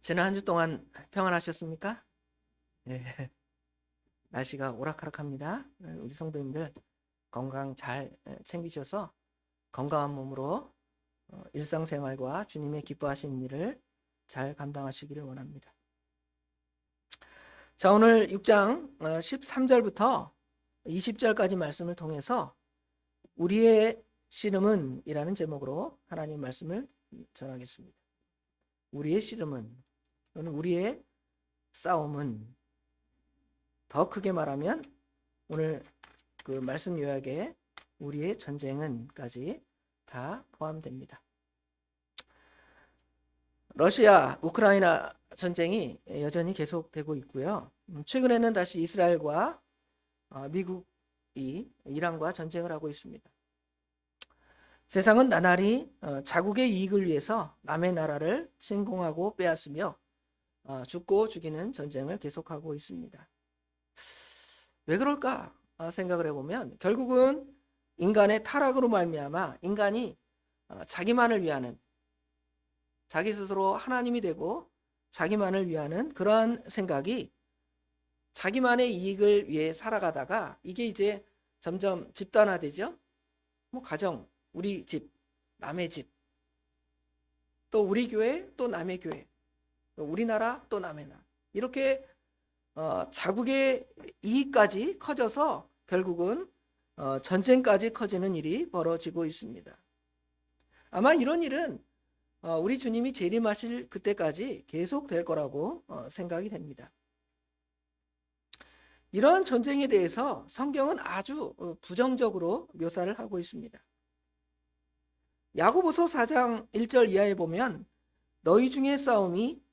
지난 한 주 동안 평안하셨습니까? 예, 날씨가 오락가락합니다. 우리 성도님들 건강 잘 챙기셔서 건강한 몸으로 일상생활과 주님의 기뻐하시는 일을 잘 감당하시기를 원합니다. 자, 오늘 6장 13절부터 20절까지 말씀을 통해서 우리의 씨름은 이라는 제목으로 하나님 말씀을 전하겠습니다. 우리의 씨름은 또는 우리의 싸움은, 더 크게 말하면 오늘 그 말씀 요약에 우리의 전쟁은까지 다 포함됩니다. 러시아 우크라이나 전쟁이 여전히 계속되고 있고요. 최근에는 다시 이스라엘과 미국이 이란과 전쟁을 하고 있습니다. 세상은 나날이 자국의 이익을 위해서 남의 나라를 침공하고 빼앗으며 죽고 죽이는 전쟁을 계속하고 있습니다. 왜 그럴까 생각을 해보면 결국은 인간의 타락으로 말미암아 인간이 자기만을 위하는, 자기 스스로 하나님이 되고 자기만을 위하는 그러한 생각이, 자기만의 이익을 위해 살아가다가 이게 이제 점점 집단화되죠. 뭐 가정, 우리 집, 남의 집, 또 우리 교회, 또 남의 교회, 또 우리나라, 또 남의 나라, 이렇게 자국의 이익까지 커져서 결국은 전쟁까지 커지는 일이 벌어지고 있습니다. 아마 이런 일은 우리 주님이 재림하실 그때까지 계속될 거라고 생각이 됩니다. 이러한 전쟁에 대해서 성경은 아주 부정적으로 묘사를 하고 있습니다. 야고보서 4장 1절 이하에 보면 너희 중에 싸움이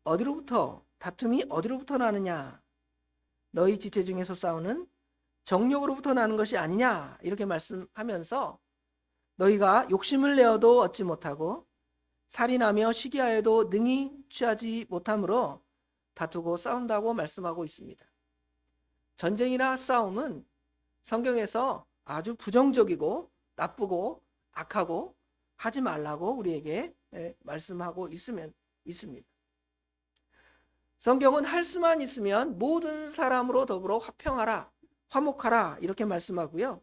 어디로부터, 다툼이 어디로부터 나느냐, 너희 지체 중에서 싸우는 정욕으로부터 나는 것이 아니냐, 이렇게 말씀하면서 너희가 욕심을 내어도 얻지 못하고 살인하며 시기하여도 능히 취하지 못함으로 다투고 싸운다고 말씀하고 있습니다. 전쟁이나 싸움은 성경에서 아주 부정적이고 나쁘고 악하고 하지 말라고 우리에게 말씀하고 있습니다. 성경은 할 수만 있으면 모든 사람으로 더불어 화평하라, 화목하라, 이렇게 말씀하고요.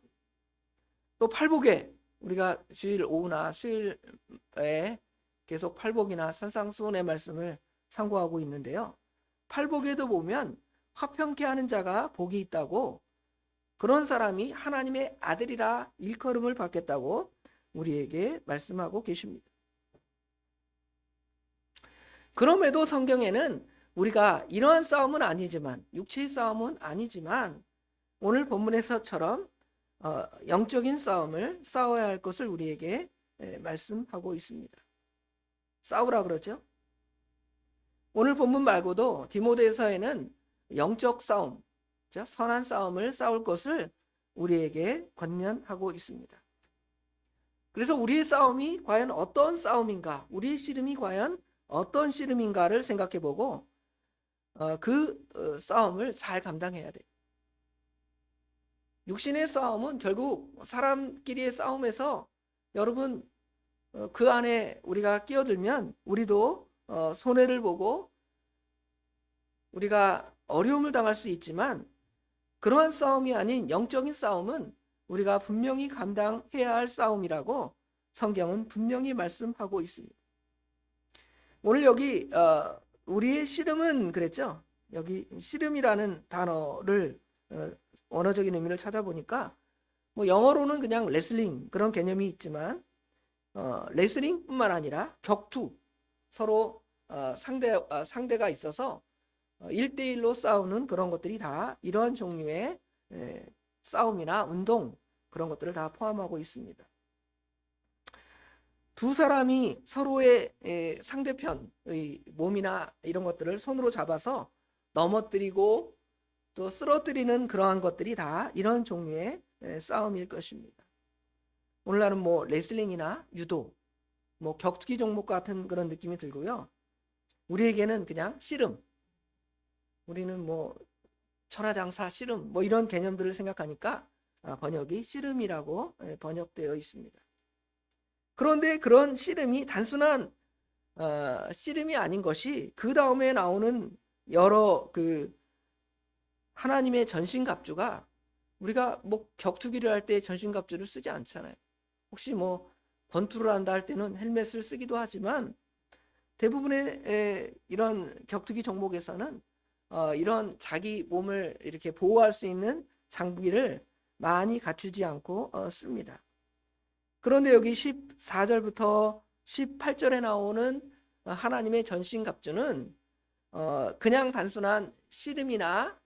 또 팔복에, 우리가 주일 오후나 수요일에 계속 팔복이나 산상수훈의 말씀을 상고하고 있는데요. 팔복에도 보면 화평케 하는 자가 복이 있다고, 그런 사람이 하나님의 아들이라 일컬음을 받겠다고 우리에게 말씀하고 계십니다. 그럼에도 성경에는 우리가 이러한 싸움은 아니지만, 육체의 싸움은 아니지만 오늘 본문에서처럼 영적인 싸움을 싸워야 할 것을 우리에게 말씀하고 있습니다. 싸우라 그러죠. 오늘 본문 말고도 디모데서에는 영적 싸움, 선한 싸움을 싸울 것을 우리에게 권면하고 있습니다. 그래서 우리의 싸움이 과연 어떤 싸움인가, 우리의 씨름이 과연 어떤 씨름인가를 생각해보고 그 싸움을 잘 감당해야 돼요. 육신의 싸움은 결국 사람끼리의 싸움에서, 여러분 그 안에 우리가 끼어들면 우리도 손해를 보고 우리가 어려움을 당할 수 있지만, 그러한 싸움이 아닌 영적인 싸움은 우리가 분명히 감당해야 할 싸움이라고 성경은 분명히 말씀하고 있습니다. 오늘 여기 우리의 씨름은 그랬죠. 여기 씨름이라는 단어를 언어적인 의미를 찾아보니까 뭐 영어로는 그냥 레슬링 그런 개념이 있지만 레슬링뿐만 아니라 격투, 서로 상대가 있어서 1대1로 싸우는 그런 것들이 다 이러한 종류의 싸움이나 운동, 그런 것들을 다 포함하고 있습니다. 두 사람이 서로의 상대편의 몸이나 이런 것들을 손으로 잡아서 넘어뜨리고 또 쓰러뜨리는 그러한 것들이 다 이런 종류의 싸움일 것입니다. 오늘날은 뭐 레슬링이나 유도, 뭐 격투기 종목 같은 그런 느낌이 들고요. 우리에게는 그냥 씨름, 우리는 뭐 천하장사 씨름, 뭐 이런 개념들을 생각하니까 번역이 씨름이라고 번역되어 있습니다. 그런데 그런 씨름이 단순한 씨름이 아닌 것이 그 다음에 나오는 여러 그 하나님의 전신갑주가 우리가 뭐 격투기를 할 때 전신갑주를 쓰지 않잖아요. 혹시 뭐 권투를 한다 할 때는 헬멧을 쓰기도 하지만 대부분의 이런 격투기 종목에서는 이런 자기 몸을 이렇게 보호할 수 있는 장비를 많이 갖추지 않고 씁니다. 그런데 여기 14절부터 18절에 나오는 하나님의 전신갑주는 그냥 단순한 씨름이나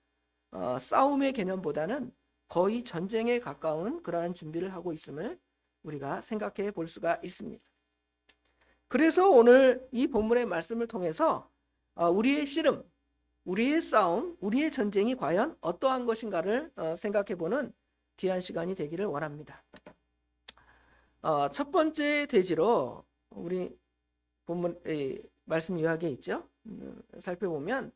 싸움의 개념보다는 거의 전쟁에 가까운 그러한 준비를 하고 있음을 우리가 생각해 볼 수가 있습니다. 그래서 오늘 이 본문의 말씀을 통해서 우리의 씨름, 우리의 싸움, 우리의 전쟁이 과연 어떠한 것인가를 생각해 보는 귀한 시간이 되기를 원합니다. 첫 번째 대지로 우리 본문 말씀 요약에 있죠. 살펴보면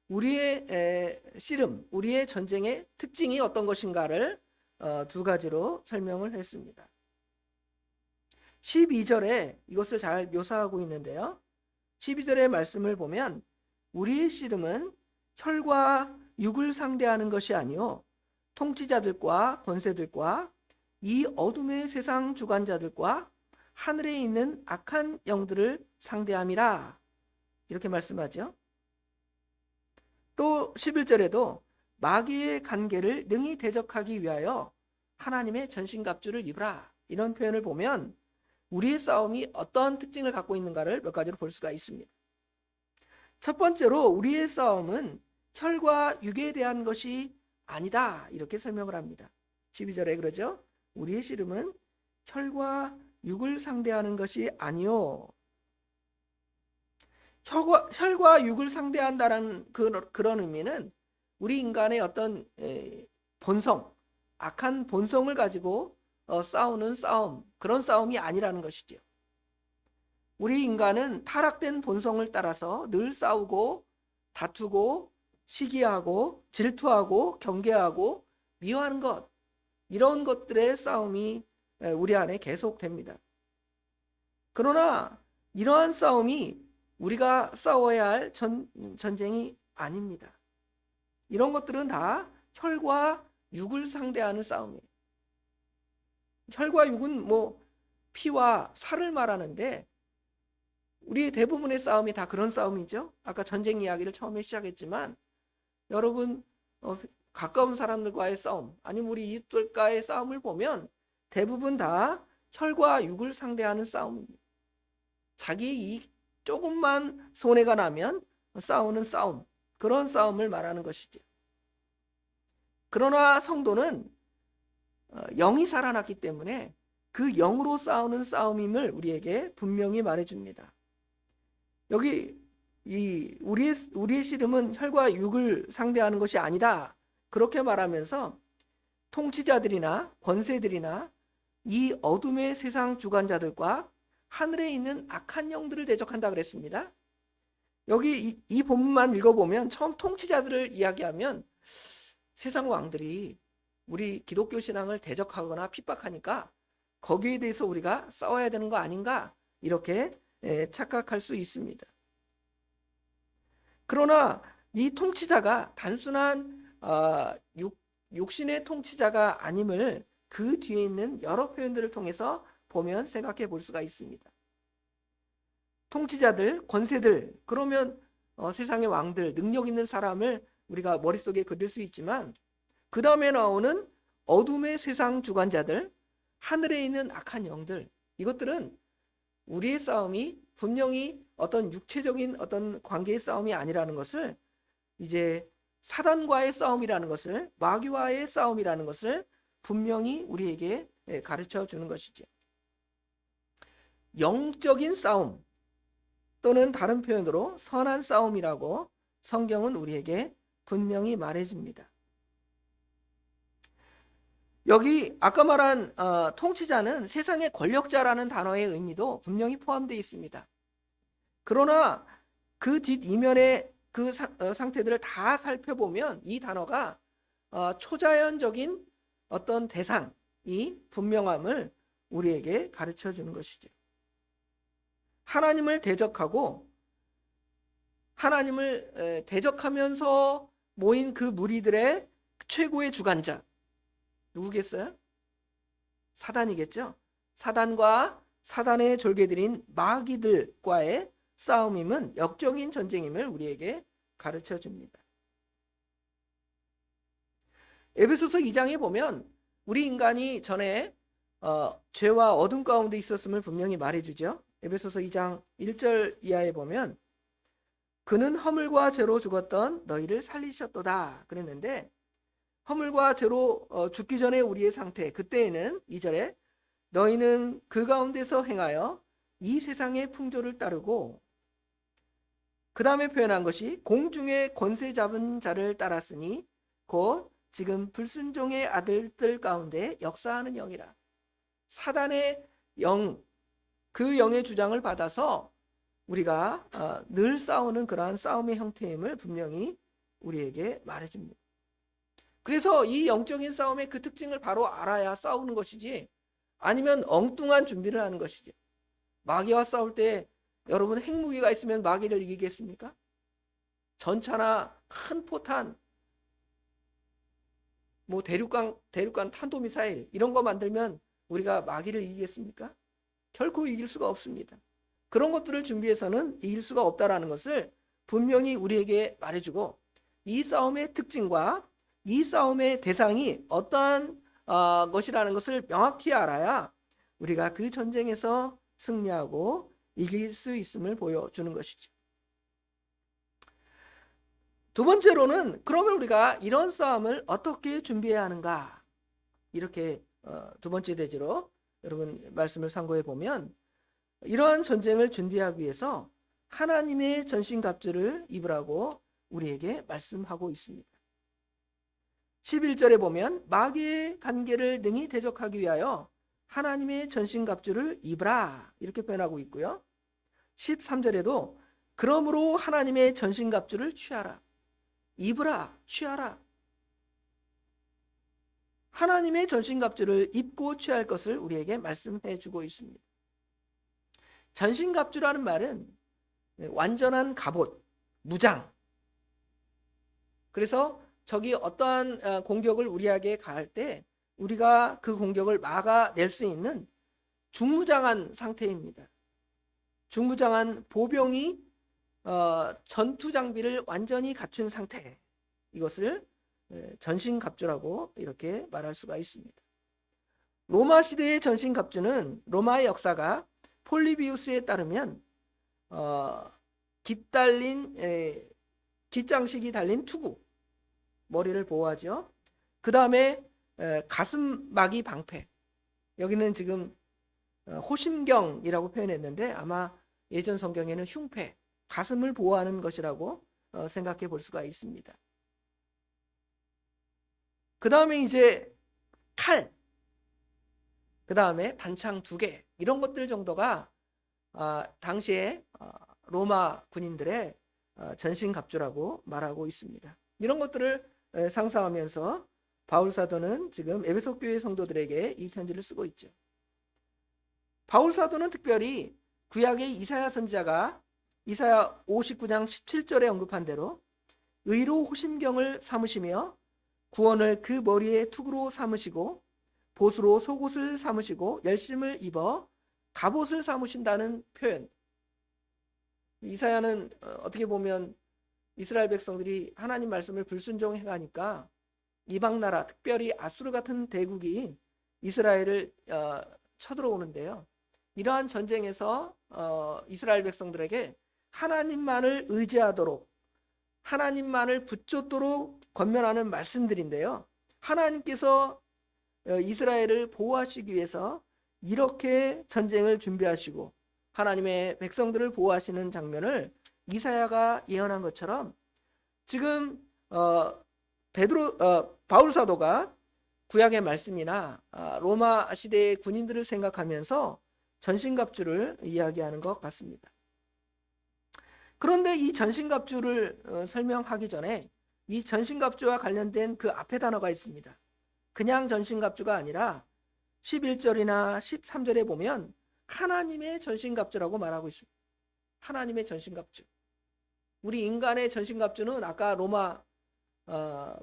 우리의 씨름, 우리의 전쟁의 특징이 어떤 것인가를 두 가지로 설명을 했습니다. 12절에 이것을 잘 묘사하고 있는데요. 12절의 말씀을 보면 우리의 씨름은 혈과 육을 상대하는 것이 아니요 통치자들과 권세들과 이 어둠의 세상 주관자들과 하늘에 있는 악한 영들을 상대함이라 이렇게 말씀하죠. 또 11절에도 마귀의 간계를 능히 대적하기 위하여 하나님의 전신갑주를 입으라 이런 표현을 보면 우리의 싸움이 어떤 특징을 갖고 있는가를 몇 가지로 볼 수가 있습니다. 첫 번째로 우리의 싸움은 혈과 육에 대한 것이 아니다 이렇게 설명을 합니다. 12절에 그러죠. 우리의 씨름은 혈과 육을 상대하는 것이 아니요. 혈과 육을 상대한다는 그런 의미는 우리 인간의 어떤 본성, 악한 본성을 가지고 싸우는 싸움, 그런 싸움이 아니라는 것이죠. 우리 인간은 타락된 본성을 따라서 늘 싸우고 다투고 시기하고 질투하고 경계하고 미워하는 것, 이런 것들의 싸움이 우리 안에 계속됩니다. 그러나 이러한 싸움이 우리가 싸워야 할 전쟁이 아닙니다. 이런 것들은 다 혈과 육을 상대하는 싸움이에요. 혈과 육은 뭐 피와 살을 말하는데 우리 대부분의 싸움이 다 그런 싸움이죠. 아까 전쟁 이야기를 처음에 시작했지만 여러분 가까운 사람들과의 싸움 아니면 우리 이웃들과의 싸움을 보면 대부분 다 혈과 육을 상대하는 싸움입니다. 자기 이익 조금만 손해가 나면 싸우는 싸움, 그런 싸움을 말하는 것이죠. 그러나 성도는 영이 살아났기 때문에 그 영으로 싸우는 싸움임을 우리에게 분명히 말해줍니다. 여기 우리의 씨름은 혈과 육을 상대하는 것이 아니다 그렇게 말하면서 통치자들이나 권세들이나 이 어둠의 세상 주관자들과 하늘에 있는 악한 영들을 대적한다 그랬습니다. 여기 이 본문만 읽어보면 처음 통치자들을 이야기하면 세상 왕들이 우리 기독교 신앙을 대적하거나 핍박하니까 거기에 대해서 우리가 싸워야 되는 거 아닌가 이렇게 착각할 수 있습니다. 그러나 이 통치자가 단순한 육신의 통치자가 아님을 그 뒤에 있는 여러 표현들을 통해서 보면 생각해 볼 수가 있습니다. 통치자들, 권세들, 그러면 세상의 왕들, 능력 있는 사람을 우리가 머릿속에 그릴 수 있지만 그 다음에 나오는 어둠의 세상 주관자들, 하늘에 있는 악한 영들, 이것들은 우리의 싸움이 분명히 어떤 육체적인 어떤 관계의 싸움이 아니라는 것을 이제 사단과의 싸움이라는 것을, 마귀와의 싸움이라는 것을 분명히 우리에게 가르쳐 주는 것이죠. 영적인 싸움 또는 다른 표현으로 선한 싸움이라고 성경은 우리에게 분명히 말해줍니다. 여기 아까 말한 통치자는 세상의 권력자라는 단어의 의미도 분명히 포함되어 있습니다. 그러나 그 뒷이면의 그 상태들을 다 살펴보면 이 단어가 초자연적인 어떤 대상이 분명함을 우리에게 가르쳐 주는 것이죠. 하나님을 대적하고 하나님을 대적하면서 모인 그 무리들의 최고의 주관자 누구겠어요? 사단이겠죠. 사단과 사단의 졸개들인 마귀들과의 싸움임은 역적인 전쟁임을 우리에게 가르쳐 줍니다. 에베소서 2장에 보면 우리 인간이 전에 죄와 어둠 가운데 있었음을 분명히 말해주죠. 에베소서 2장 1절 이하에 보면 그는 허물과 죄로 죽었던 너희를 살리셨도다 그랬는데, 허물과 죄로 죽기 전에 우리의 상태, 그때에는 2절에 너희는 그 가운데서 행하여 이 세상의 풍조를 따르고, 그 다음에 표현한 것이 공중의 권세 잡은 자를 따랐으니 곧 지금 불순종의 아들들 가운데 역사하는 영이라. 사단의 영, 그 영의 주장을 받아서 우리가 늘 싸우는 그러한 싸움의 형태임을 분명히 우리에게 말해줍니다. 그래서 이 영적인 싸움의 그 특징을 바로 알아야 싸우는 것이지, 아니면 엉뚱한 준비를 하는 것이지. 마귀와 싸울 때 여러분 핵무기가 있으면 마귀를 이기겠습니까? 전차나 큰 포탄, 뭐 대륙간 탄도미사일 이런 거 만들면 우리가 마귀를 이기겠습니까? 결코 이길 수가 없습니다. 그런 것들을 준비해서는 이길 수가 없다라는 것을 분명히 우리에게 말해주고, 이 싸움의 특징과 이 싸움의 대상이 어떠한 것이라는 것을 명확히 알아야 우리가 그 전쟁에서 승리하고 이길 수 있음을 보여주는 것이죠. 두 번째로는 그러면 우리가 이런 싸움을 어떻게 준비해야 하는가, 이렇게 두 번째 대지로 여러분 말씀을 참고해 보면, 이러한 전쟁을 준비하기 위해서 하나님의 전신갑주를 입으라고 우리에게 말씀하고 있습니다. 11절에 보면 마귀의 관계를 능히 대적하기 위하여 하나님의 전신갑주를 입으라 이렇게 표현하고 있고요. 13절에도 그러므로 하나님의 전신갑주를 취하라, 입으라, 취하라. 하나님의 전신갑주를 입고 취할 것을 우리에게 말씀해 주고 있습니다. 전신갑주라는 말은 완전한 갑옷, 무장. 그래서 적이 어떠한 공격을 우리에게 가할 때 우리가 그 공격을 막아낼 수 있는 중무장한 상태입니다. 중무장한 보병이 전투 장비를 완전히 갖춘 상태, 이것을 전신갑주라고 이렇게 말할 수가 있습니다. 로마 시대의 전신갑주는 로마의 역사가 폴리비우스에 따르면 깃장식이 달린 투구, 머리를 보호하죠. 그 다음에 가슴막이 방패, 여기는 지금 호심경이라고 표현했는데 아마 예전 성경에는 흉패, 가슴을 보호하는 것이라고 생각해 볼 수가 있습니다. 그 다음에 이제 칼, 그 다음에 단창 2개, 이런 것들 정도가 당시에 로마 군인들의 전신갑주라고 말하고 있습니다. 이런 것들을 상상하면서 바울 사도는 지금 에베소 교회 성도들에게 이 편지를 쓰고 있죠. 바울 사도는 특별히 구약의 이사야 선지자가 이사야 59장 17절에 언급한 대로 의로 호심경을 삼으시며 구원을 그 머리에 투구로 삼으시고 보수로 속옷을 삼으시고 열심을 입어 갑옷을 삼으신다는 표현. 이사야는 어떻게 보면 이스라엘 백성들이 하나님 말씀을 불순종해 가니까 이방 나라, 특별히 아수르 같은 대국이 이스라엘을 쳐들어오는데요. 이러한 전쟁에서 이스라엘 백성들에게 하나님만을 의지하도록, 하나님만을 붙잡도록 권면하는 말씀들인데요. 하나님께서 이스라엘을 보호하시기 위해서 이렇게 전쟁을 준비하시고 하나님의 백성들을 보호하시는 장면을 이사야가 예언한 것처럼 지금 바울 사도가 구약의 말씀이나 로마 시대의 군인들을 생각하면서 전신갑주를 이야기하는 것 같습니다. 그런데 이 전신갑주를 설명하기 전에 이 전신갑주와 관련된 그 앞에 단어가 있습니다. 그냥 전신갑주가 아니라 11절이나 13절에 보면 하나님의 전신갑주라고 말하고 있습니다. 하나님의 전신갑주. 우리 인간의 전신갑주는 아까 로마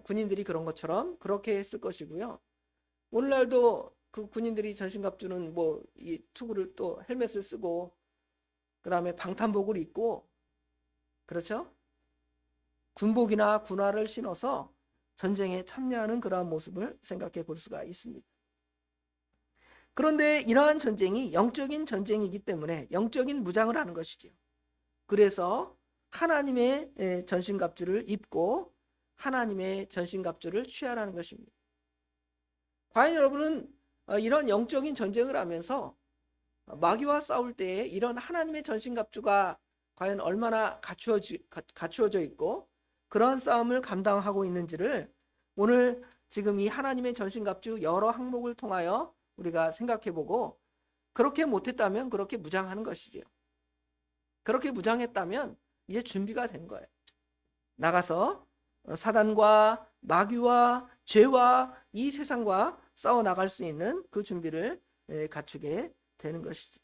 군인들이 그런 것처럼 그렇게 했을 것이고요. 오늘날도 그 군인들이 전신갑주는 뭐 이 투구를 또 헬멧을 쓰고 그 다음에 방탄복을 입고 그렇죠? 군복이나 군화를 신어서 전쟁에 참여하는 그러한 모습을 생각해 볼 수가 있습니다. 그런데 이러한 전쟁이 영적인 전쟁이기 때문에 영적인 무장을 하는 것이지요. 그래서 하나님의 전신갑주를 입고 하나님의 전신갑주를 취하라는 것입니다. 과연 여러분은 이런 영적인 전쟁을 하면서 마귀와 싸울 때에 이런 하나님의 전신갑주가 과연 얼마나 갖추어져 있고 그러한 싸움을 감당하고 있는지를 오늘 지금 이 하나님의 전신갑주 여러 항목을 통하여 우리가 생각해보고 그렇게 못했다면 그렇게 무장하는 것이지요. 그렇게 무장했다면 이제 준비가 된 거예요. 나가서 사단과 마귀와 죄와 이 세상과 싸워 나갈 수 있는 그 준비를 갖추게 되는 것이죠.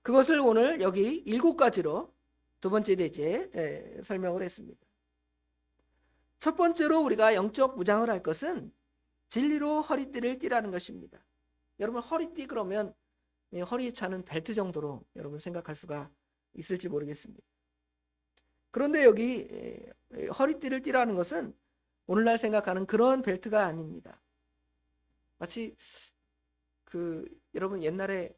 그것을 오늘 여기 7가지로 두 번째 대제에 설명을 했습니다. 첫 번째로 우리가 영적 무장을 할 것은 진리로 허리띠를 띠라는 것입니다. 여러분 허리띠 그러면 허리에 차는 벨트 정도로 여러분 생각할 수가 있을지 모르겠습니다. 그런데 여기 허리띠를 띠라는 것은 오늘날 생각하는 그런 벨트가 아닙니다. 마치 여러분 옛날에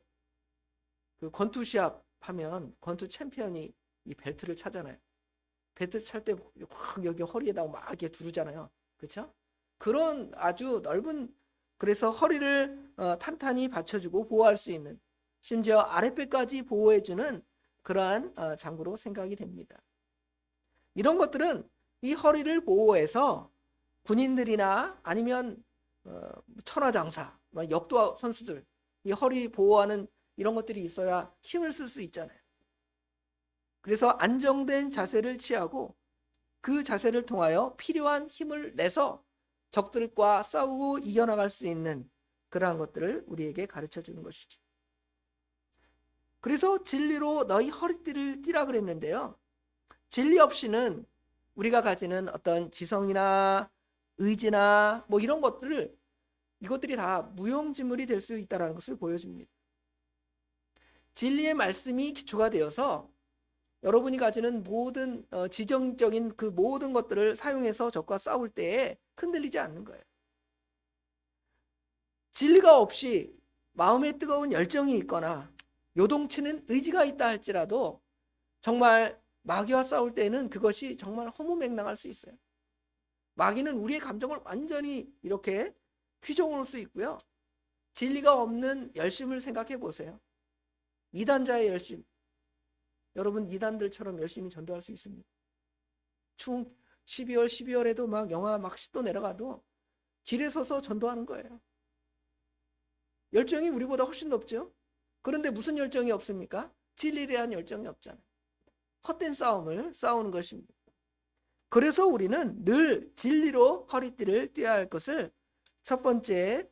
그 권투 시합 하면 권투 챔피언이 이 벨트를 차잖아요. 벨트 찰 때 여기 허리에다가 막 이렇게 두르잖아요. 그렇죠? 그런 아주 넓은 그래서 허리를 탄탄히 받쳐주고 보호할 수 있는 심지어 아랫배까지 보호해주는 그러한 장구로 생각이 됩니다. 이런 것들은 이 허리를 보호해서 군인들이나 아니면 천하장사, 역도 선수들 이 허리 보호하는 이런 것들이 있어야 힘을 쓸 수 있잖아요. 그래서 안정된 자세를 취하고 그 자세를 통하여 필요한 힘을 내서 적들과 싸우고 이겨나갈 수 있는 그러한 것들을 우리에게 가르쳐 주는 것이죠. 그래서 진리로 너희 허리띠를 띠라 그랬는데요. 진리 없이는 우리가 가지는 어떤 지성이나 의지나 뭐 이런 것들을 이것들이 다 무용지물이 될 수 있다는 것을 보여줍니다. 진리의 말씀이 기초가 되어서 여러분이 가지는 모든 지정적인 그 모든 것들을 사용해서 적과 싸울 때에 흔들리지 않는 거예요. 진리가 없이 마음에 뜨거운 열정이 있거나 요동치는 의지가 있다 할지라도 정말 마귀와 싸울 때는 그것이 정말 허무맹랑할 수 있어요. 마귀는 우리의 감정을 완전히 이렇게 휘저어놓을 수 있고요. 진리가 없는 열심을 생각해 보세요. 이단자의 열심. 여러분 이단들처럼 열심히 전도할 수 있습니다. 추운 12월에도 막 영하 막 10도 내려가도 길에 서서 전도하는 거예요. 열정이 우리보다 훨씬 높죠. 그런데 무슨 열정이 없습니까? 진리에 대한 열정이 없잖아요. 헛된 싸움을 싸우는 것입니다. 그래서 우리는 늘 진리로 허리띠를 띠어야 할 것을 첫 번째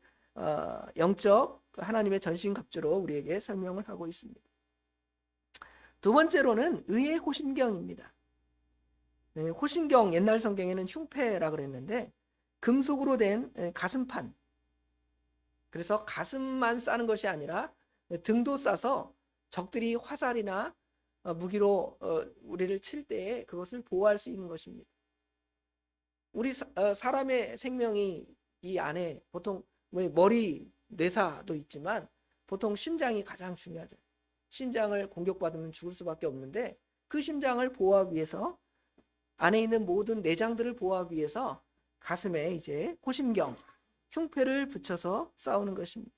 영적 하나님의 전신갑주로 우리에게 설명을 하고 있습니다. 두 번째로는 의의 호심경입니다. 호심경 옛날 성경에는 흉패라 그랬는데 금속으로 된 가슴판. 그래서 가슴만 싸는 것이 아니라 등도 싸서 적들이 화살이나 무기로 우리를 칠 때에 그것을 보호할 수 있는 것입니다. 우리 사람의 생명이 이 안에 보통 머리, 뇌사도 있지만 보통 심장이 가장 중요하죠. 심장을 공격받으면 죽을 수밖에 없는데 그 심장을 보호하기 위해서 안에 있는 모든 내장들을 보호하기 위해서 가슴에 이제 호심경, 흉패를 붙여서 싸우는 것입니다.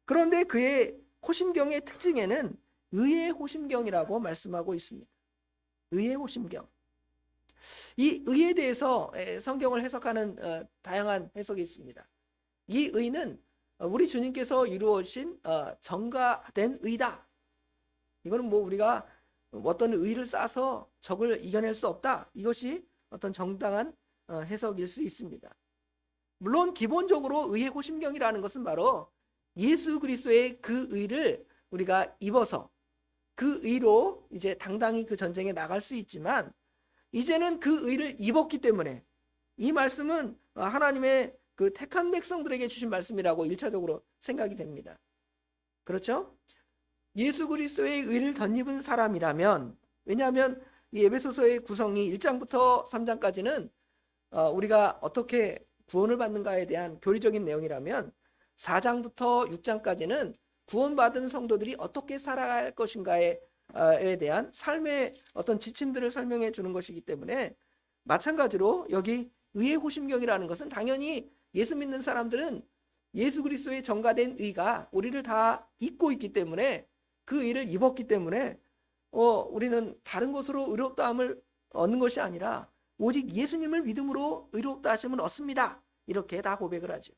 그런데 그의 호심경의 특징에는 의의 호심경이라고 말씀하고 있습니다. 의의 호심경. 이 의에 대해서 성경을 해석하는 다양한 해석이 있습니다. 이 의는 우리 주님께서 이루어진 정가된 의다. 이거는 뭐 우리가 어떤 의를 쌓아서 적을 이겨낼 수 없다. 이것이 어떤 정당한 해석일 수 있습니다. 물론 기본적으로 의의 호심경이라는 것은 바로 예수 그리스도의 그 의를 우리가 입어서 그 의로 이제 당당히 그 전쟁에 나갈 수 있지만 이제는 그 의를 입었기 때문에 이 말씀은 하나님의 그 택한 백성들에게 주신 말씀이라고 1차적으로 생각이 됩니다. 그렇죠? 예수 그리스도의 의를 덧입은 사람이라면, 왜냐하면 이 에베소서의 구성이 1장부터 3장까지는 우리가 어떻게 구원을 받는가에 대한 교리적인 내용이라면 4장부터 6장까지는 구원받은 성도들이 어떻게 살아갈 것인가에 대한 삶의 어떤 지침들을 설명해 주는 것이기 때문에, 마찬가지로 여기 의의 호심경이라는 것은 당연히 예수 믿는 사람들은 예수 그리스도의 전가된 의가 우리를 다 입고 있기 때문에, 그 의를 입었기 때문에 우리는 다른 것으로 의롭다함을 얻는 것이 아니라 오직 예수님을 믿음으로 의롭다 하심을 얻습니다. 이렇게 다 고백을 하죠.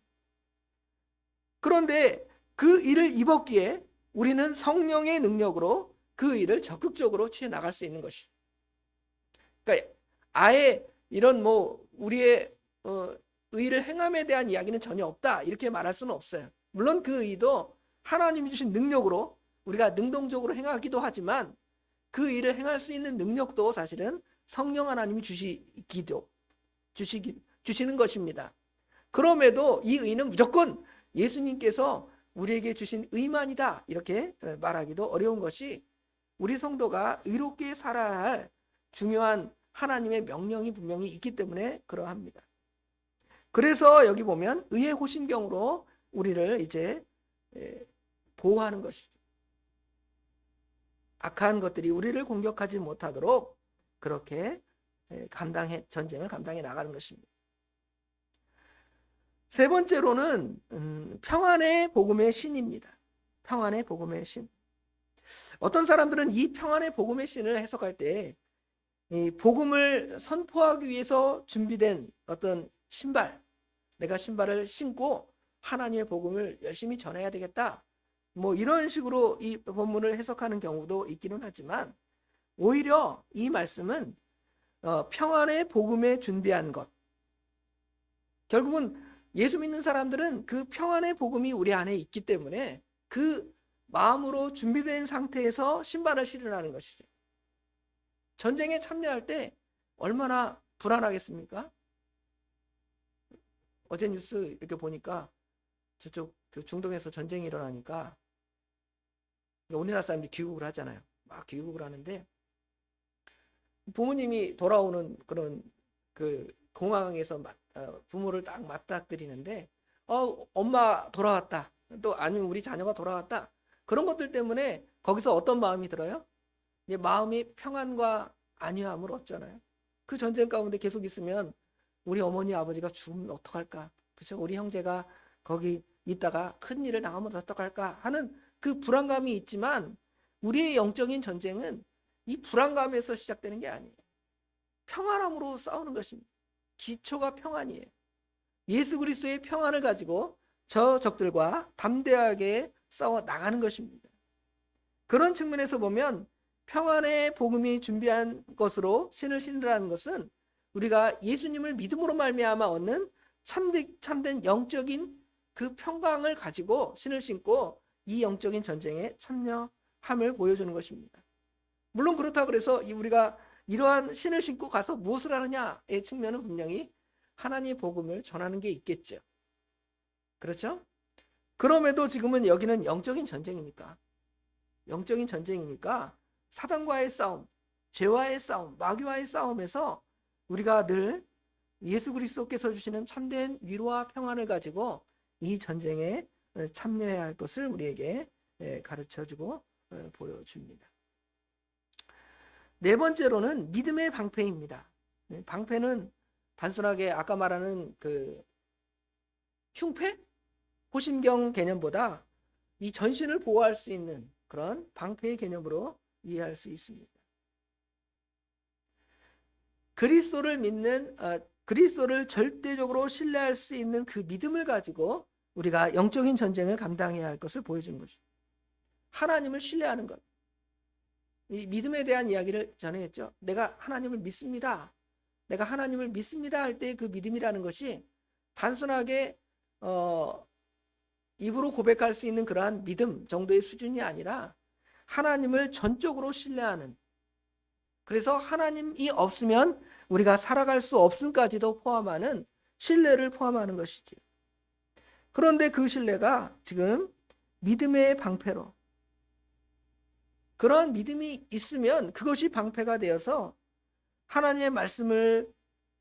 그런데 그 의를 입었기에 우리는 성령의 능력으로 그 의를 적극적으로 취해 나갈 수 있는 것이죠. 그러니까 아예 이런 우리의 의를 행함에 대한 이야기는 전혀 없다 이렇게 말할 수는 없어요. 물론 그 의도 하나님이 주신 능력으로 우리가 능동적으로 행하기도 하지만 그 의를 행할 수 있는 능력도 사실은 성령 하나님이 주시는 것입니다. 그럼에도 이 의는 무조건 예수님께서 우리에게 주신 의만이다 이렇게 말하기도 어려운 것이, 우리 성도가 의롭게 살아야 할 중요한 하나님의 명령이 분명히 있기 때문에 그러합니다. 그래서 여기 보면 의의 호심경으로 우리를 이제 보호하는 것이죠. 악한 것들이 우리를 공격하지 못하도록 그렇게 전쟁을 감당해 나가는 것입니다. 세 번째로는 평안의 복음의 신입니다. 평안의 복음의 신. 어떤 사람들은 이 평안의 복음의 신을 해석할 때 이 복음을 선포하기 위해서 준비된 어떤 신발, 내가 신발을 신고 하나님의 복음을 열심히 전해야 되겠다, 이런 식으로 이 본문을 해석하는 경우도 있기는 하지만, 오히려 이 말씀은 평안의 복음에 준비한 것, 결국은 예수 믿는 사람들은 그 평안의 복음이 우리 안에 있기 때문에 그 마음으로 준비된 상태에서 신발을 신으라는 것이죠. 전쟁에 참여할 때 얼마나 불안하겠습니까? 어제 뉴스 이렇게 보니까 저쪽 중동에서 전쟁이 일어나니까 우리나라 사람들이 귀국을 하잖아요. 막 귀국을 하는데 부모님이 돌아오는 그런 그 공항에서 부모를 딱 맞닥뜨리는데 엄마 돌아왔다, 또 아니면 우리 자녀가 돌아왔다, 그런 것들 때문에 거기서 어떤 마음이 들어요? 이제 마음이 평안과 안위함을 얻잖아요. 그 전쟁 가운데 계속 있으면 우리 어머니 아버지가 죽으면 어떡할까, 그렇죠? 우리 형제가 거기 있다가 큰 일을 당하면 어떡할까 하는 그 불안감이 있지만, 우리의 영적인 전쟁은 이 불안감에서 시작되는 게 아니에요. 평안함으로 싸우는 것입니다. 기초가 평안이에요. 예수 그리스도의 평안을 가지고 저 적들과 담대하게 싸워 나가는 것입니다. 그런 측면에서 보면 평안의 복음이 준비한 것으로 신을 신으라는 것은 우리가 예수님을 믿음으로 말미암아 얻는 참된 영적인 그 평강을 가지고 신을 신고 이 영적인 전쟁에 참여함을 보여주는 것입니다. 물론 그렇다고 그래서 우리가 이러한 신을 신고 가서 무엇을 하느냐의 측면은 분명히 하나님의 복음을 전하는 게 있겠죠. 그렇죠? 그럼에도 지금은 여기는 영적인 전쟁이니까 사단과의 싸움, 죄와의 싸움, 마귀와의 싸움에서 우리가 늘 예수 그리스도께서 주시는 참된 위로와 평안을 가지고 이 전쟁에 참여해야 할 것을 우리에게 가르쳐주고 보여줍니다. 네 번째로는 믿음의 방패입니다. 방패는 단순하게 아까 말하는 그 흉패? 호심경 개념보다 이 전신을 보호할 수 있는 그런 방패의 개념으로 이해할 수 있습니다. 그리스도를 절대적으로 신뢰할 수 있는 그 믿음을 가지고 우리가 영적인 전쟁을 감당해야 할 것을 보여주는 것입니다. 하나님을 신뢰하는 것. 이 믿음에 대한 이야기를 전에 했죠. 내가 하나님을 믿습니다. 내가 하나님을 믿습니다 할 때 그 믿음이라는 것이 단순하게 입으로 고백할 수 있는 그러한 믿음 정도의 수준이 아니라 하나님을 전적으로 신뢰하는, 그래서 하나님이 없으면 우리가 살아갈 수 없음까지도 포함하는 신뢰를 포함하는 것이지. 그런데 그 신뢰가 지금 믿음의 방패로, 그런 믿음이 있으면 그것이 방패가 되어서 하나님의 말씀을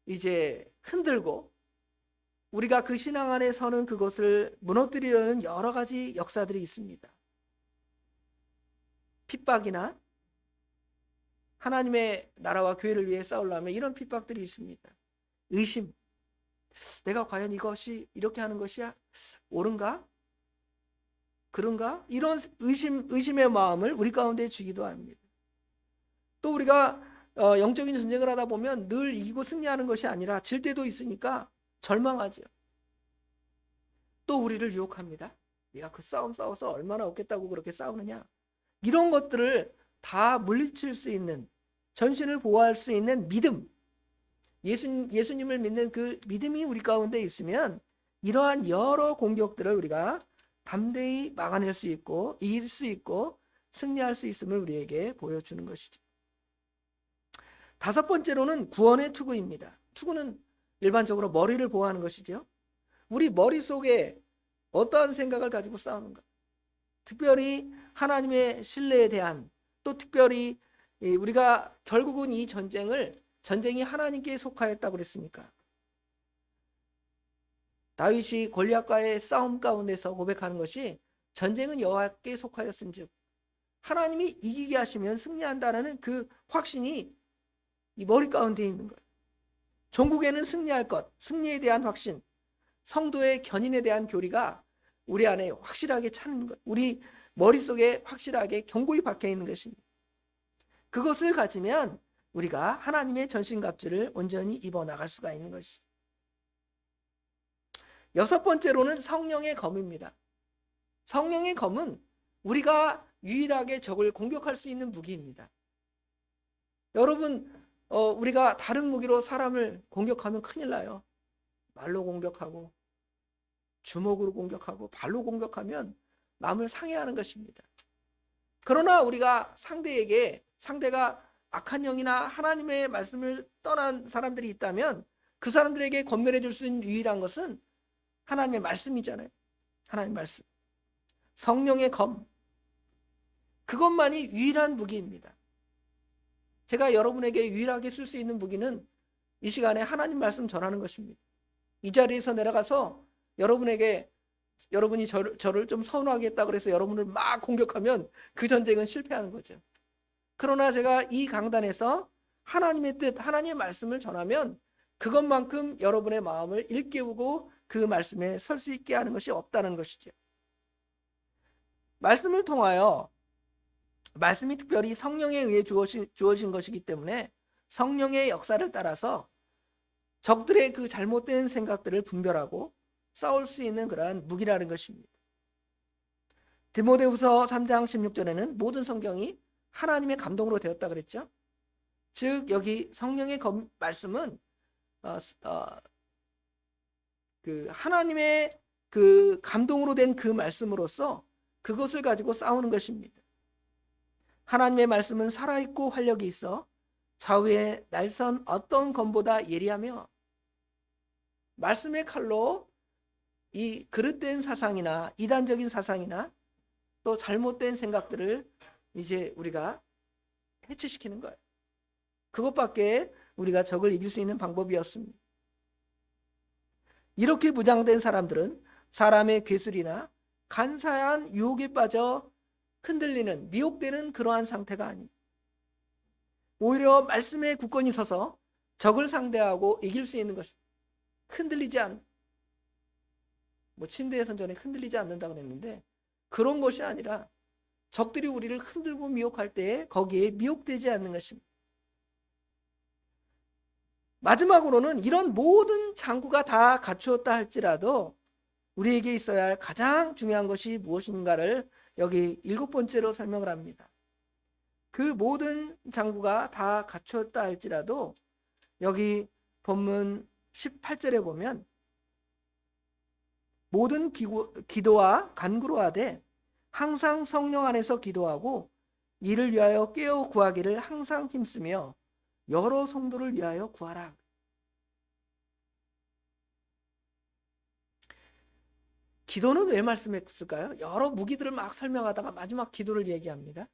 이제 흔들고 우리가 그 신앙 안에 서는 그것을 무너뜨리려는 여러 가지 역사들이 있습니다. 핍박이나 하나님의 나라와 교회를 위해 싸우려면 이런 핍박들이 있습니다. 의심, 내가 과연 이것이 이렇게 하는 것이 옳은가? 그런가? 이런 의심의 마음을 우리 가운데 주기도 합니다. 또 우리가 영적인 전쟁을 하다 보면 늘 이기고 승리하는 것이 아니라 질 때도 있으니까 절망하죠. 또 우리를 유혹합니다. 네가 그 싸움 싸워서 얼마나 얻겠다고 그렇게 싸우느냐. 이런 것들을 다 물리칠 수 있는, 전신을 보호할 수 있는 믿음, 예수님을 믿는 그 믿음이 우리 가운데 있으면 이러한 여러 공격들을 우리가 담대히 막아낼 수 있고 이길 수 있고 승리할 수 있음을 우리에게 보여주는 것이죠. 다섯 번째로는 구원의 투구입니다. 투구는 일반적으로 머리를 보호하는 것이죠. 우리 머릿속에 어떠한 생각을 가지고 싸우는가? 특별히 하나님의 신뢰에 대한, 또 특별히 우리가 결국은 이 전쟁이 하나님께 속하였다고 그랬으니까. 다윗이 골리앗과의 싸움 가운데서 고백하는 것이 전쟁은 여호와께 속하였은즉 하나님이 이기게 하시면 승리한다는 그 확신이 이 머리 가운데 있는 거예요. 종국에는 승리할 것, 승리에 대한 확신, 성도의 견인에 대한 교리가 우리 안에 확실하게 차는 것, 우리 머릿속에 확실하게 견고히 박혀 있는 것입니다. 그것을 가지면 우리가 하나님의 전신갑주를 온전히 입어 나갈 수가 있는 것이. 여섯 번째로는 성령의 검입니다. 성령의 검은 우리가 유일하게 적을 공격할 수 있는 무기입니다. 여러분, 우리가 다른 무기로 사람을 공격하면 큰일 나요. 말로 공격하고 주먹으로 공격하고 발로 공격하면 남을 상해하는 것입니다. 그러나 우리가 상대가 악한 영이나 하나님의 말씀을 떠난 사람들이 있다면 그 사람들에게 권면해 줄 수 있는 유일한 것은 하나님의 말씀이잖아요. 하나님의 말씀. 성령의 검. 그것만이 유일한 무기입니다. 제가 여러분에게 유일하게 쓸 수 있는 무기는 이 시간에 하나님 말씀 전하는 것입니다. 이 자리에서 내려가서 여러분이 저를 좀 서운하게 했다 그래서 여러분을 막 공격하면 그 전쟁은 실패하는 거죠. 그러나 제가 이 강단에서 하나님의 뜻, 하나님의 말씀을 전하면 그것만큼 여러분의 마음을 일깨우고 그 말씀에 설 수 있게 하는 것이 없다는 것이죠. 말씀을 통하여, 말씀이 특별히 성령에 의해 주어진 것이기 때문에 성령의 역사를 따라서 적들의 그 잘못된 생각들을 분별하고 싸울 수 있는 그러한 무기라는 것입니다. 디모데후서 3장 16절에는 모든 성경이 하나님의 감동으로 되었다 그랬죠. 즉 여기 성령의 말씀은 그 하나님의 그 감동으로 된 그 말씀으로서 그것을 가지고 싸우는 것입니다. 하나님의 말씀은 살아있고 활력이 있어 좌우에 날선 어떤 검보다 예리하며, 말씀의 칼로 이 그릇된 사상이나 이단적인 사상이나 또 잘못된 생각들을 이제 우리가 해체시키는 거예요. 그것밖에 우리가 적을 이길 수 있는 방법이었습니다. 이렇게 무장된 사람들은 사람의 괴술이나 간사한 유혹에 빠져 흔들리는, 미혹되는 그러한 상태가 아닙니다. 오히려 말씀에 굳건히 서서 적을 상대하고 이길 수 있는 것입니다. 흔들리지 침대에 선전에 흔들리지 않는다고 했는데 그런 것이 아니라 적들이 우리를 흔들고 미혹할 때에 거기에 미혹되지 않는 것입니다. 마지막으로는 이런 모든 장구가 다 갖추었다 할지라도 우리에게 있어야 할 가장 중요한 것이 무엇인가를 여기 7번째로 설명을 합니다. 그 모든 장구가 다 갖추었다 할지라도 여기 본문 18절에 보면 모든 기도와 간구로 하되 항상 성령 안에서 기도하고 이를 위하여 깨어 구하기를 항상 힘쓰며 여러 성도를 위하여 구하라. 기도는 왜 말씀했을까요? 여러 무기들을 막 설명하다가 마지막 기도를 얘기합니다.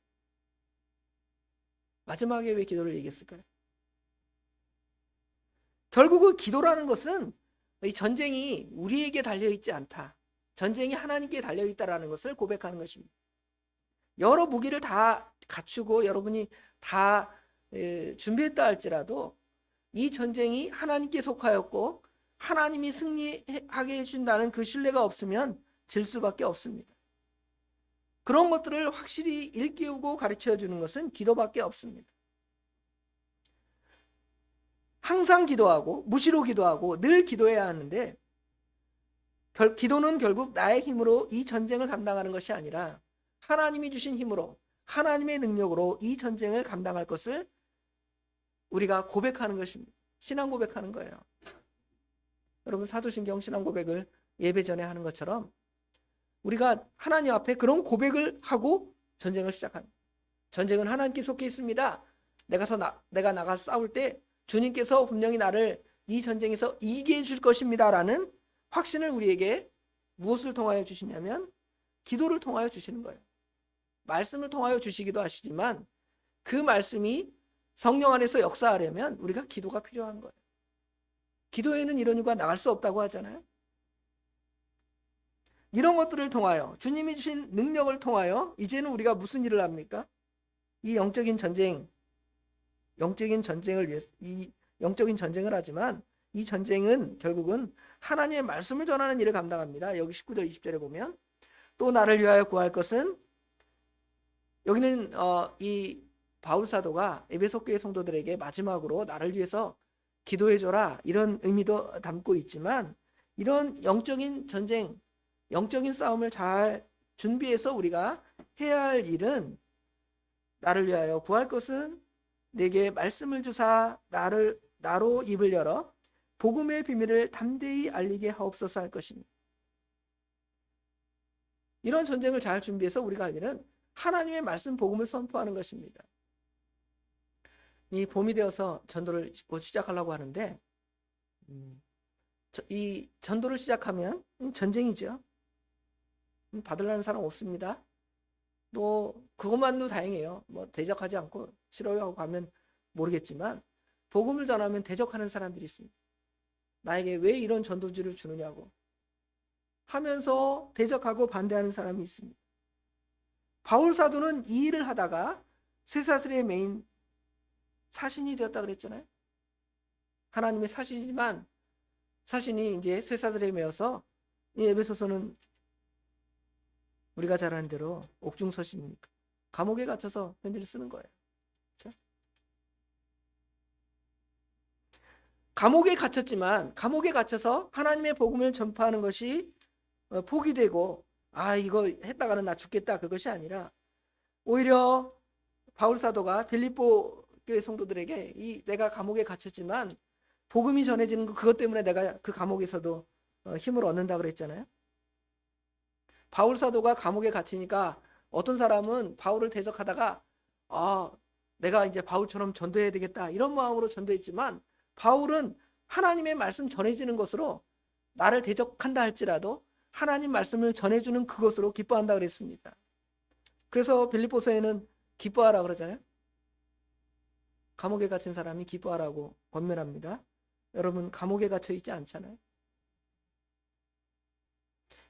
마지막에 왜 기도를 얘기했을까요? 결국은 기도라는 것은 이 전쟁이 우리에게 달려있지 않다. 전쟁이 하나님께 달려있다라는 것을 고백하는 것입니다. 여러 무기를 다 갖추고 여러분이 다 준비했다 할지라도 이 전쟁이 하나님께 속하였고 하나님이 승리하게 해준다는 그 신뢰가 없으면 질 수밖에 없습니다. 그런 것들을 확실히 일깨우고 가르쳐 주는 것은 기도밖에 없습니다. 항상 기도하고 무시로 기도하고 늘 기도해야 하는데 기도는 결국 나의 힘으로 이 전쟁을 감당하는 것이 아니라 하나님이 주신 힘으로 하나님의 능력으로 이 전쟁을 감당할 것을 우리가 고백하는 것입니다. 신앙 고백하는 거예요. 여러분 사도신경 신앙 고백을 예배 전에 하는 것처럼 우리가 하나님 앞에 그런 고백을 하고 전쟁을 시작합니다. 전쟁은 하나님께 속해 있습니다. 내가 나가 싸울 때 주님께서 분명히 나를 이 전쟁에서 이기게 해줄 것입니다 라는 확신을 우리에게 무엇을 통하여 주시냐면 기도를 통하여 주시는 거예요. 말씀을 통하여 주시기도 하시지만 그 말씀이 성령 안에서 역사하려면 우리가 기도가 필요한 거예요. 기도에는 이런 이유가 나갈 수 없다고 하잖아요. 이런 것들을 통하여 주님이 주신 능력을 통하여 이제는 우리가 무슨 일을 합니까? 이 영적인 전쟁을 위해서 이 영적인 전쟁을 하지만 이 전쟁은 결국은 하나님의 말씀을 전하는 일을 감당합니다. 여기 19절 20절에 보면 또 나를 위하여 구할 것은 여기는 이 바울 사도가 에베소 교회 성도들에게 마지막으로 나를 위해서 기도해줘라 이런 의미도 담고 있지만 이런 영적인 전쟁 영적인 싸움을 잘 준비해서 우리가 해야 할 일은 나를 위하여 구할 것은 내게 말씀을 주사 나로 입을 열어 복음의 비밀을 담대히 알리게 하옵소서 할 것입니다. 이런 전쟁을 잘 준비해서 우리가 할 일은 하나님의 말씀 복음을 선포하는 것입니다. 이 봄이 되어서 전도를 곧 시작하려고 하는데 이 전도를 시작하면 전쟁이죠. 받으려는 사람 없습니다. 또 그것만도 다행이에요. 뭐 대적하지 않고 싫어하고 가면 모르겠지만 복음을 전하면 대적하는 사람들이 있습니다. 나에게 왜 이런 전도지를 주느냐고 하면서 대적하고 반대하는 사람이 있습니다. 바울 사도는 이 일을 하다가 쇠사슬에 매인 사신이 되었다 그랬잖아요. 하나님의 사신이지만 사신이 이제 쇠사슬에 매여서 이 에베소서는 우리가 잘 아는 대로 옥중서신이니까 감옥에 갇혀서 편지를 쓰는 거예요. 그렇죠? 감옥에 갇혔지만 감옥에 갇혀서 하나님의 복음을 전파하는 것이 포기되고 이거 했다가는 나 죽겠다 그것이 아니라 오히려 바울 사도가 빌립보 교회 성도들에게 내가 감옥에 갇혔지만 복음이 전해지는 그것 때문에 내가 그 감옥에서도 힘을 얻는다 그랬잖아요. 바울 사도가 감옥에 갇히니까 어떤 사람은 바울을 대적하다가 내가 이제 바울처럼 전도해야 되겠다 이런 마음으로 전도했지만 바울은 하나님의 말씀 전해지는 것으로 나를 대적한다 할지라도 하나님 말씀을 전해주는 그것으로 기뻐한다 그랬습니다. 그래서 빌립보서에는 기뻐하라 그러잖아요. 감옥에 갇힌 사람이 기뻐하라고 권면합니다. 여러분 감옥에 갇혀 있지 않잖아요.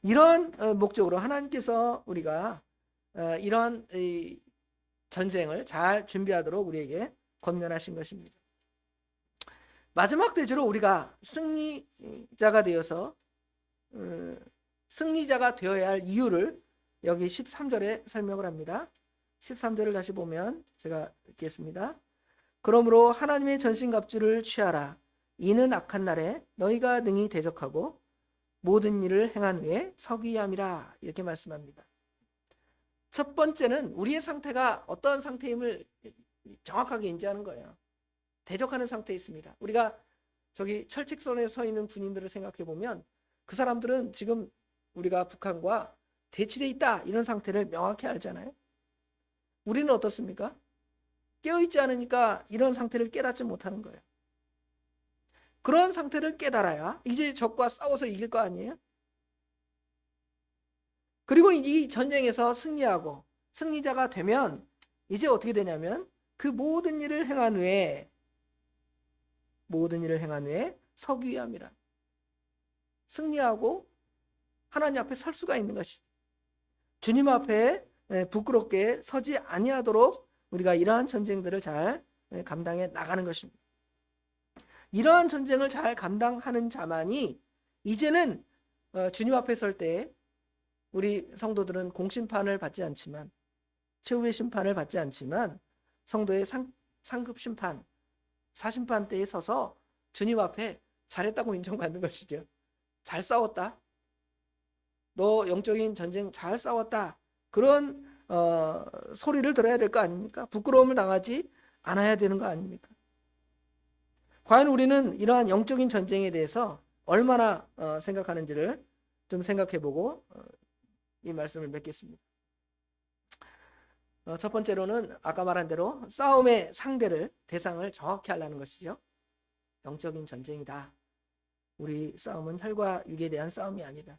이런 목적으로 하나님께서 우리가 이러한 전쟁을 잘 준비하도록 우리에게 권면하신 것입니다. 마지막 대주로 우리가 승리자가 되어야 할 이유를 여기 13절에 설명을 합니다. 13절을 다시 보면 제가 읽겠습니다. 그러므로 하나님의 전신갑주를 취하라. 이는 악한 날에 너희가 능히 대적하고 모든 일을 행한 후에 서기 함이라. 이렇게 말씀합니다. 첫 번째는 우리의 상태가 어떠한 상태임을 정확하게 인지하는 거예요. 대적하는 상태에 있습니다. 우리가 저기 철책선에 서 있는 군인들을 생각해 보면 그 사람들은 지금 우리가 북한과 대치돼 있다 이런 상태를 명확히 알잖아요. 우리는 어떻습니까? 깨어있지 않으니까 이런 상태를 깨닫지 못하는 거예요. 그런 상태를 깨달아야 이제 적과 싸워서 이길 거 아니에요? 그리고 이 전쟁에서 승리하고 승리자가 되면 이제 어떻게 되냐면 그 모든 일을 행한 후에 서기 위함이라. 승리하고 하나님 앞에 설 수가 있는 것이죠. 주님 앞에 부끄럽게 서지 아니하도록 우리가 이러한 전쟁들을 잘 감당해 나가는 것입니다. 이러한 전쟁을 잘 감당하는 자만이 이제는 주님 앞에 설 때 우리 성도들은 공심판을 받지 않지만, 최후의 심판을 받지 않지만 성도의 상급 심판, 사심판 때에 서서 주님 앞에 잘했다고 인정받는 것이죠. 잘 싸웠다. 너 영적인 전쟁 잘 싸웠다. 그런 소리를 들어야 될 거 아닙니까? 부끄러움을 당하지 않아야 되는 거 아닙니까? 과연 우리는 이러한 영적인 전쟁에 대해서 얼마나 생각하는지를 좀 생각해보고 이 말씀을 맺겠습니다. 첫 번째로는 아까 말한 대로 싸움의 상대를, 대상을 정확히 하려는 것이죠. 영적인 전쟁이다. 우리 싸움은 혈과 육에 대한 싸움이 아니다.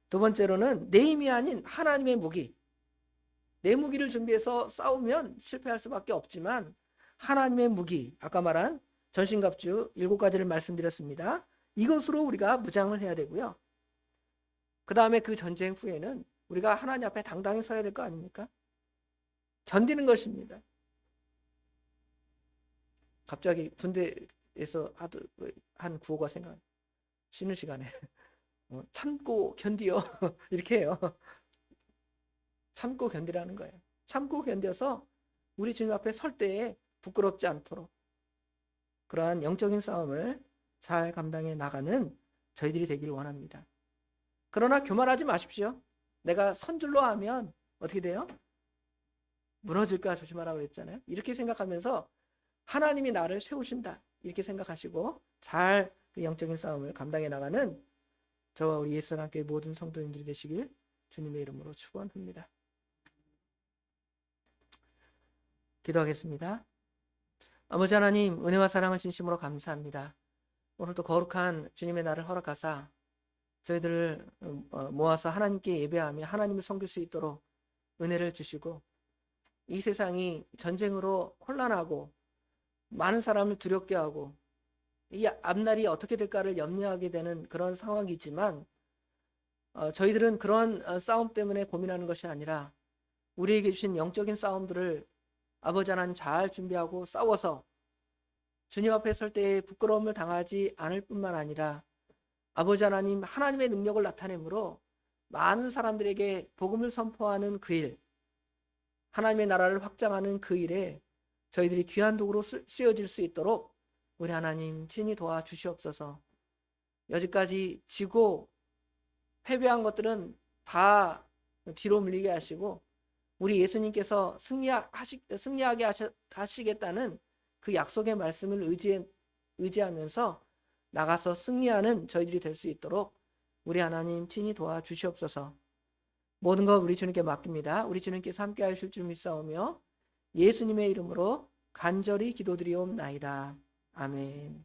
두 번째로는 내 힘이 아닌 하나님의 무기. 내 무기를 준비해서 싸우면 실패할 수밖에 없지만 하나님의 무기, 아까 말한 전신갑주 7가지를 말씀드렸습니다. 이것으로 우리가 무장을 해야 되고요. 그 다음에 그 전쟁 후에는 우리가 하나님 앞에 당당히 서야 될 거 아닙니까? 견디는 것입니다. 갑자기 군대에서 한 구호가 생각나요. 쉬는 시간에 참고 견디어 이렇게 해요. 참고 견디라는 거예요. 참고 견뎌서 우리 주님 앞에 설 때에 부끄럽지 않도록 그러한 영적인 싸움을 잘 감당해 나가는 저희들이 되기를 원합니다. 그러나 교만하지 마십시오. 내가 선 줄로 하면 어떻게 돼요? 무너질까 조심하라고 그랬잖아요. 이렇게 생각하면서 하나님이 나를 세우신다 이렇게 생각하시고 잘 그 영적인 싸움을 감당해 나가는 저와 우리 예수님께 모든 성도님들이 되시길 주님의 이름으로 축원합니다. 기도하겠습니다. 아버지 하나님, 은혜와 사랑을 진심으로 감사합니다. 오늘도 거룩한 주님의 날을 허락하사 저희들을 모아서 하나님께 예배하며 하나님을 섬길 수 있도록 은혜를 주시고, 이 세상이 전쟁으로 혼란하고 많은 사람을 두렵게 하고 이 앞날이 어떻게 될까를 염려하게 되는 그런 상황이지만 저희들은 그런 싸움 때문에 고민하는 것이 아니라 우리에게 주신 영적인 싸움들을 아버지 하나님 잘 준비하고 싸워서 주님 앞에 설 때에 부끄러움을 당하지 않을 뿐만 아니라 아버지 하나님 하나님의 능력을 나타내므로 많은 사람들에게 복음을 선포하는 그 일, 하나님의 나라를 확장하는 그 일에 저희들이 귀한 도구로 쓰여질 수 있도록 우리 하나님 친히 도와주시옵소서. 여지까지 지고 패배한 것들은 다 뒤로 밀리게 하시고 우리 예수님께서 승리하게 하시겠다는 그 약속의 말씀을 의지하면서 나가서 승리하는 저희들이 될 수 있도록 우리 하나님 친히 도와주시옵소서. 모든 것 우리 주님께 맡깁니다. 우리 주님께서 함께 하실 줄 믿사오며 예수님의 이름으로 간절히 기도드리옵나이다. 아멘.